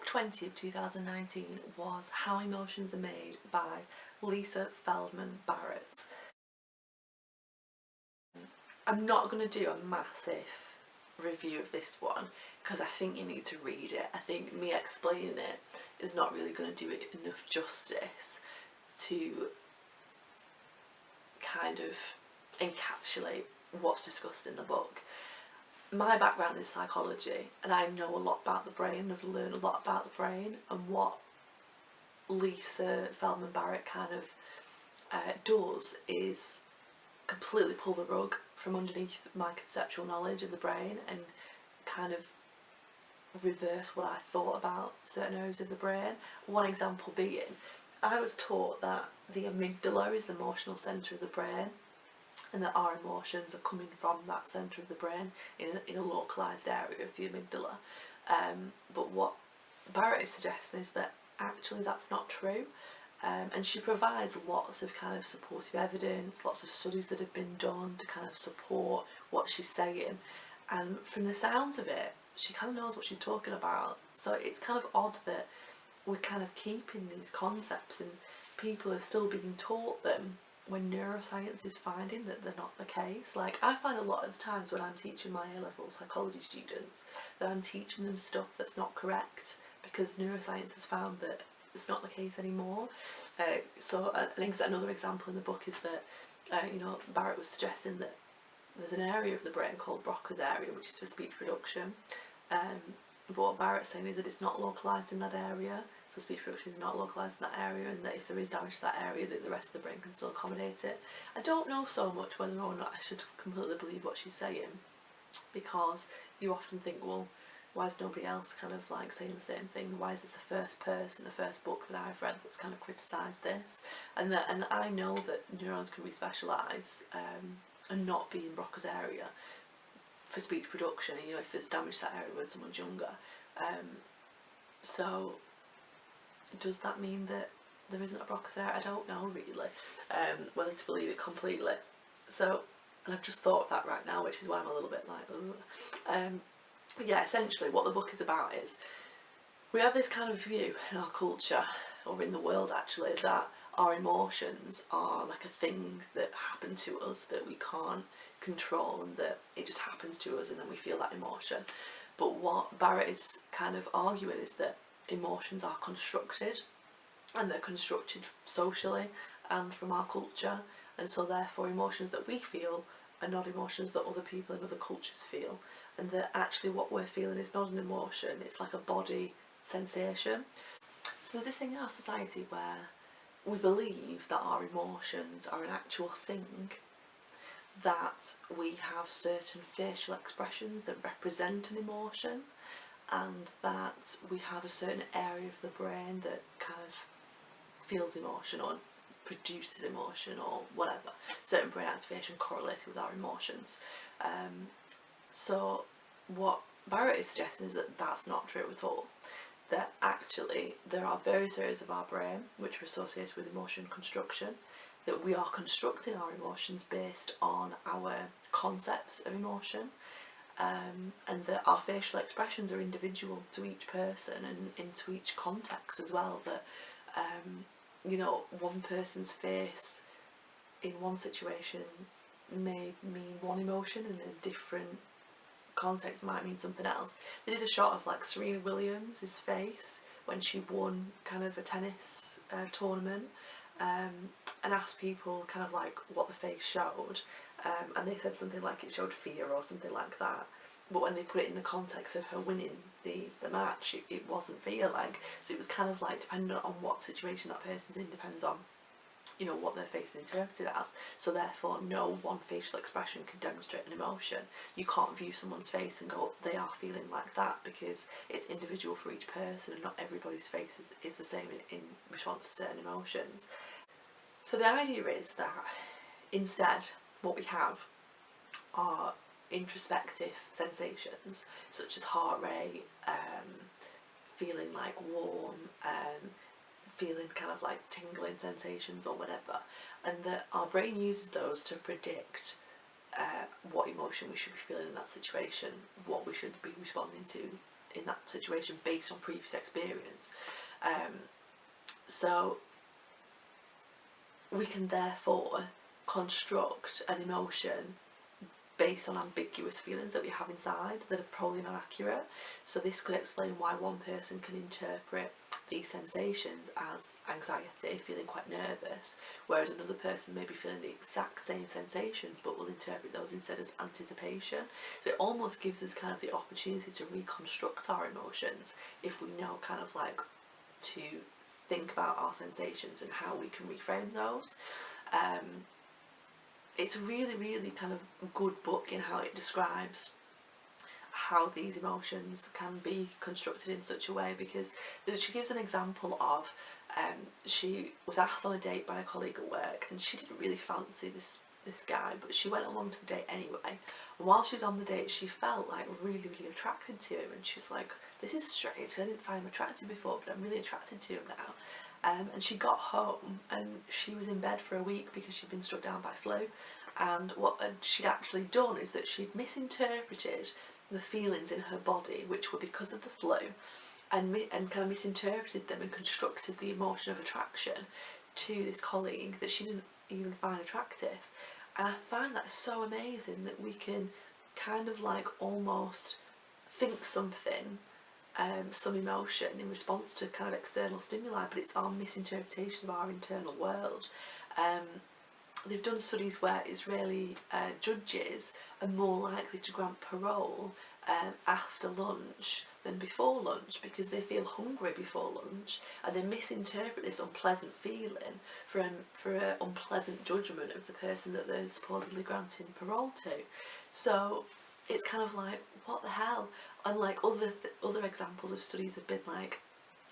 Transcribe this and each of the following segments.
Book 20 of 2019 was How Emotions Are Made by Lisa Feldman Barrett. I'm not going to do a massive review of this one because I think you need to read it. I think me explaining it is not really going to do it enough justice to kind of encapsulate what's discussed in the book. My background is psychology and I know a lot about the brain. I've learned a lot about the brain, and what Lisa Feldman Barrett kind of does is completely pull the rug from underneath my conceptual knowledge of the brain and kind of reverse what I thought about certain areas of the brain. One example being, I was taught that the amygdala is the emotional centre of the brain and that our emotions are coming from that centre of the brain in a localised area of the amygdala. But what Barrett is suggesting is that actually that's not true. And she provides lots of kind of supportive evidence, lots of studies that have been done to kind of support what she's saying. And from the sounds of it, she kind of knows what she's talking about. So it's kind of odd that we're kind of keeping these concepts and people are still being taught them when neuroscience is finding that they're not the case. Like, I find a lot of times when I'm teaching my A-level psychology students that I'm teaching them stuff that's not correct because neuroscience has found that it's not the case anymore. So another example in the book is that Barrett was suggesting that there's an area of the brain called Broca's area, which is for speech production. But what Barrett's saying is that it's not localised in that area, so speech production is not localised in that area, and that if there is damage to that area, that the rest of the brain can still accommodate it. I don't know so much whether or not I should completely believe what she's saying, because you often think, well, why is nobody else kind of like saying the same thing? Why is this the first person, the first book that I've read that's kind of criticised this? And I know that neurons can re-specialise and not be in Broca's area for speech production, if there's damage to that area when someone's younger. So does that mean that there isn't a Broca's area? I don't know really whether to believe it completely. So, and I've just thought of that right now, which is why I'm a little bit like but yeah, essentially what the book is about is we have this kind of view in our culture, or in the world actually, that our emotions are like a thing that happen to us that we can't control, and that it just happens to us and then we feel that emotion. But what Barrett is kind of arguing is that emotions are constructed, and they're constructed socially and from our culture, and so therefore emotions that we feel are not emotions that other people in other cultures feel, and that actually what we're feeling is not an emotion, it's like a body sensation. So there's this thing in our society where we believe that our emotions are an actual thing, that we have certain facial expressions that represent an emotion, and that we have a certain area of the brain that kind of feels emotion or produces emotion or whatever. Certain brain activation correlated with our emotions. So what Barrett is suggesting is that that's not true at all. That actually there are various areas of our brain which are associated with emotion construction, that we are constructing our emotions based on our concepts of emotion, and that our facial expressions are individual to each person and into each context as well. That one person's face in one situation may mean one emotion and in a different context might mean something else. They did a shot of like Serena Williams' face when she won kind of a tennis tournament, and asked people kind of like what the face showed, and they said something like it showed fear or something like that. But when they put it in the context of her winning the match, it wasn't fear. Like, so it was kind of like dependent on what situation that person's in, depends on what their face is interpreted as. So therefore no one facial expression can demonstrate an emotion. You can't view someone's face and go, they are feeling like that, because it's individual for each person and not everybody's face is the same in response to certain emotions. So the idea is that instead what we have are introspective sensations such as heart rate, feeling like warm, feeling kind of like tingling sensations or whatever, and that our brain uses those to predict what emotion we should be feeling in that situation, what we should be responding to in that situation based on previous experience. So we can therefore construct an emotion based on ambiguous feelings that we have inside that are probably not accurate. So this could explain why one person can interpret these sensations as anxiety, feeling quite nervous, whereas another person may be feeling the exact same sensations but will interpret those instead as anticipation. So it almost gives us kind of the opportunity to reconstruct our emotions if we know kind of like to think about our sensations and how we can reframe those. It's a really, really kind of good book in how it describes how these emotions can be constructed in such a way, because she gives an example of she was asked on a date by a colleague at work, and she didn't really fancy this guy, but she went along to the date anyway. And while she was on the date, she felt like really, really attracted to him, and she was like, this is strange, I didn't find him attractive before, but I'm really attracted to him now. And she got home and she was in bed for a week because she'd been struck down by flu. And what she'd actually done is that she'd misinterpreted the feelings in her body, which were because of the flu, and kind of misinterpreted them and constructed the emotion of attraction to this colleague that she didn't even find attractive. And I find that so amazing that we can kind of like almost think something, some emotion in response to kind of external stimuli, but it's our misinterpretation of our internal world. They've done studies where Israeli judges are more likely to grant parole after lunch than before lunch, because they feel hungry before lunch and they misinterpret this unpleasant feeling for an unpleasant judgment of the person that they're supposedly granting parole to. So it's kind of like, what the hell? And like other examples of studies have been like,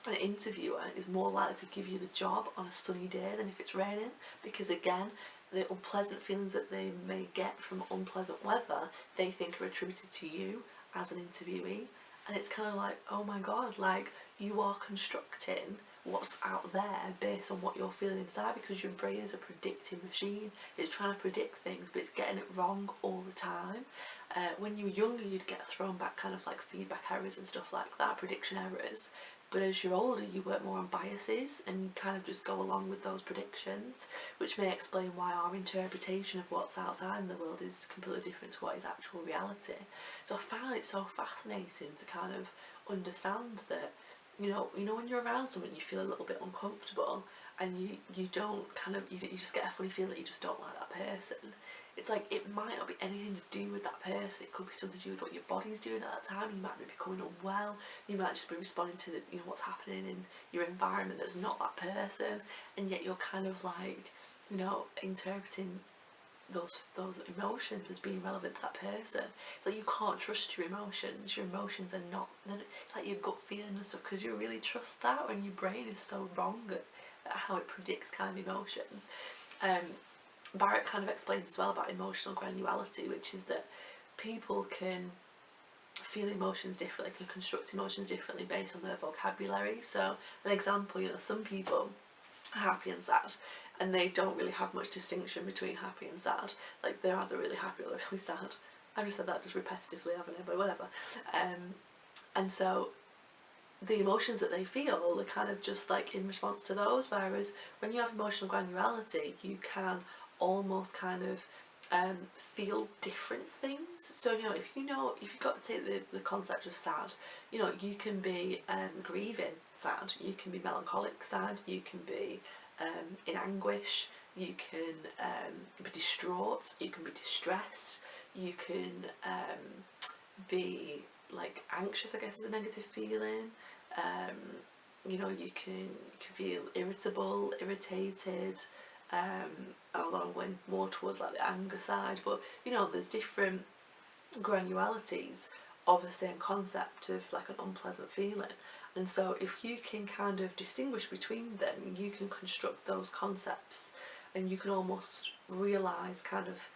an interviewer is more likely to give you the job on a sunny day than if it's raining, because again, the unpleasant feelings that they may get from unpleasant weather, they think are attributed to you as an interviewee. And it's kind of like, oh my god, like you are constructing what's out there based on what you're feeling inside, because your brain is a predicting machine. It's trying to predict things, but it's getting it wrong all the time. When you were younger, you'd get thrown back kind of like feedback errors and stuff like that, prediction errors. But as you're older, you work more on biases and you kind of just go along with those predictions, which may explain why our interpretation of what's outside in the world is completely different to what is actual reality. So I found it so fascinating to kind of understand that, you know when you're around someone you feel a little bit uncomfortable and you don't kind of, you just get a funny feeling that you just don't like that person. It's like, it might not be anything to do with that person, it could be something to do with what your body's doing at that time. You might be becoming unwell, you might just be responding to what's happening in your environment that's not that person, and yet you're kind of like, interpreting those emotions as being relevant to that person. It's like you can't trust your emotions. Your emotions are not like your gut feeling and stuff, because you really trust that when your brain is so wrong at how it predicts kind of emotions. Barrett kind of explains as well about emotional granularity, which is that people can feel emotions differently, can construct emotions differently based on their vocabulary. So an example, some people are happy and sad, and they don't really have much distinction between happy and sad. Like, they're either really happy or they're really sad. I've just said that just repetitively, haven't I? But whatever. And so the emotions that they feel are kind of just like in response to those, whereas when you have emotional granularity, you can almost kind of feel different things. So if you've got to take the concept of sad, you can be grieving sad, you can be melancholic sad, you can be in anguish, you can be distraught, you can be distressed, you can be like anxious, I guess is a negative feeling. You can feel irritable, irritated, although I went more towards like the anger side, but there's different granulities of the same concept of like an unpleasant feeling. And so if you can kind of distinguish between them, you can construct those concepts and you can almost realise kind of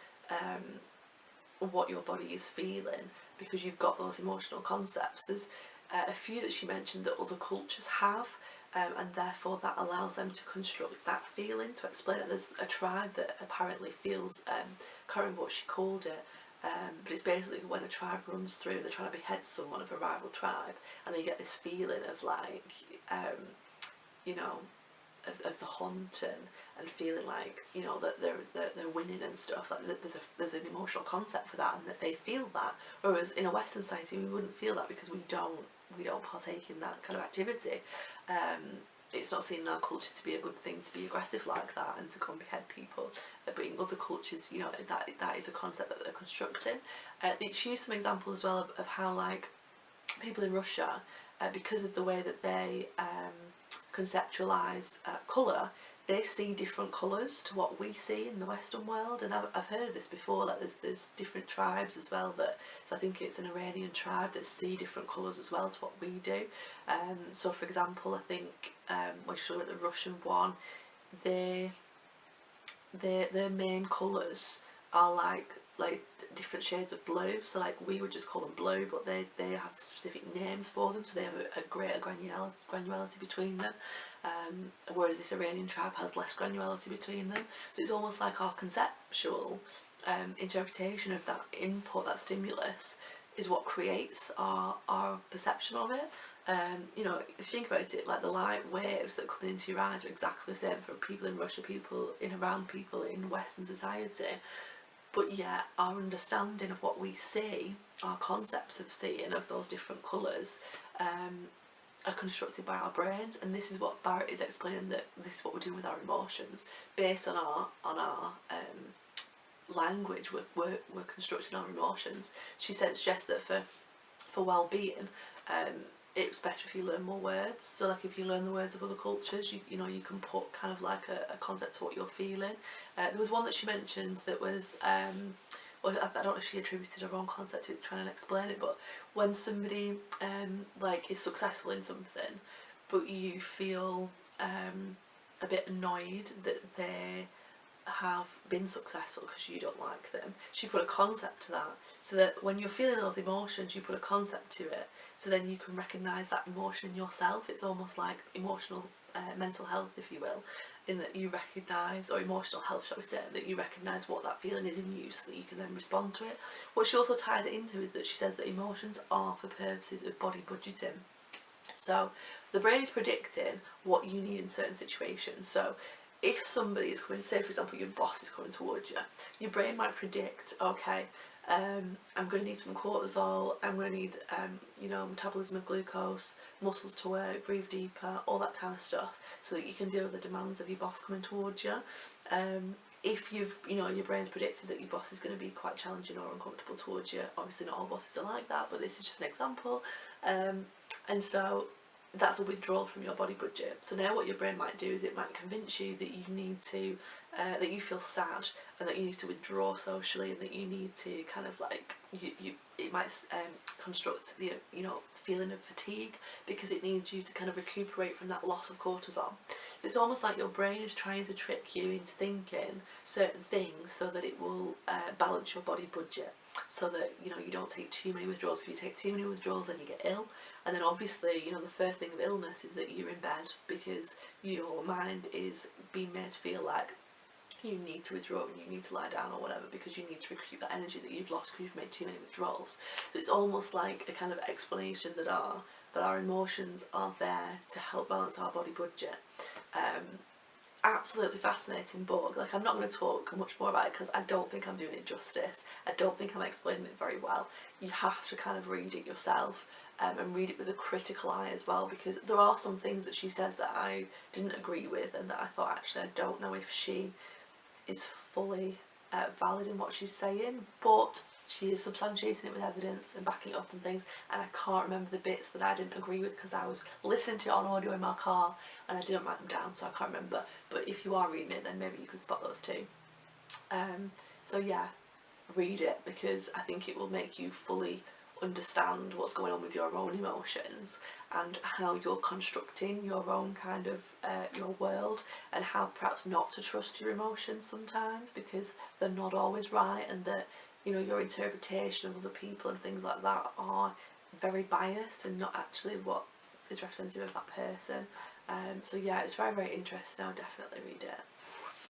what your body is feeling, because you've got those emotional concepts. There's a few that she mentioned that other cultures have, and therefore that allows them to construct that feeling to explain it. There's a tribe that apparently feels, can't remember what she called it, But it's basically when a tribe runs through, they're trying to behead someone of a rival tribe, and they get this feeling of like, you know, of the hunt, and feeling like, you know, that they're winning and stuff. Like there's an emotional concept for that, and that they feel that. Whereas in a Western society, we wouldn't feel that because we don't partake in that kind of activity. It's not seen in our culture to be a good thing to be aggressive like that and to go and behead people. But in other cultures, you know, that is a concept that they're constructing. She used some example as well of how like people in Russia, because of the way that they conceptualise colour, they see different colours to what we see in the Western world. And I've heard of this before, like there's different tribes as well, that, so I think it's an Iranian tribe that see different colours as well to what we do. So for example, I think when you look at the Russian one, their main colours are like different shades of blue. So like we would just call them blue, but they have specific names for them, so they have a greater granularity between them. Whereas this Iranian tribe has less granularity between them. So it's almost like our conceptual interpretation of that input, that stimulus, is what creates our perception of it. You know, if you think about it, like the light waves that come into your eyes are exactly the same for people in Russia, people in Iran, people in Western society. But yet our understanding of what we see, our concepts of seeing of those different colours, are constructed by our brains. And this is what Barrett is explaining, that this is what we're doing with our emotions. Based on our language, we're constructing our emotions. She suggests that for well-being, it's better if you learn more words. So like if you learn the words of other cultures, you know, you can put kind of like a concept to what you're feeling. There was one that she mentioned that was, well, I don't know if she attributed her own concept to it, trying to explain it, but when somebody like is successful in something, but you feel a bit annoyed that they have been successful because you don't like them, she put a concept to that, so that when you're feeling those emotions, you put a concept to it, so then you can recognise that emotion in yourself. It's almost like emotional mental health, if you will, in that you recognise, or emotional health shall we say, that you recognise what that feeling is in you, so that you can then respond to it. What she also ties it into is that she says that emotions are for purposes of body budgeting. So the brain is predicting what you need in certain situations. So if somebody is coming, say for example your boss is coming towards you, your brain might predict, okay, I'm going to need some cortisol, I'm going to need you know, metabolism of glucose, muscles to work, breathe deeper, all that kind of stuff, so that you can deal with the demands of your boss coming towards you. If you've, you know, your brain's predicted that your boss is going to be quite challenging or uncomfortable towards you, obviously not all bosses are like that, but this is just an example, and so that's a withdrawal from your body budget. So now what your brain might do is it might convince you that you need to, that you feel sad, and that you need to withdraw socially, and that you need to kind of like, it might construct the, you know, feeling of fatigue, because it needs you to kind of recuperate from that loss of cortisol. It's almost like your brain is trying to trick you into thinking certain things so that it will balance your body budget, so that, you know, you don't take too many withdrawals. If you take too many withdrawals, then you get ill. And then obviously, you know, the first thing of illness is that you're in bed, because your mind is being made to feel like you need to withdraw and you need to lie down or whatever, because you need to recoup that energy that you've lost because you've made too many withdrawals. So it's almost like a kind of explanation that our emotions are there to help balance our body budget. Absolutely fascinating book. Like, I'm not going to talk much more about it because I don't think I'm doing it justice. I don't think I'm explaining it very well. You have to kind of read it yourself, and read it with a critical eye as well, because there are some things that she says that I didn't agree with, and that I thought, actually, I don't know if she is fully valid in what she's saying, but she is substantiating it with evidence and backing it up and things, and I can't remember the bits that I didn't agree with because I was listening to it on audio in my car and I didn't write them down, so I can't remember. But if you are reading it, then maybe you could spot those too. So yeah, read it, because I think it will make you fully understand what's going on with your own emotions, and how you're constructing your own kind of your world, and how perhaps not to trust your emotions sometimes, because they're not always right, and that, you know, your interpretation of other people and things like that are very biased and not actually what is representative of that person. So yeah, it's very, very interesting. I'll definitely read it.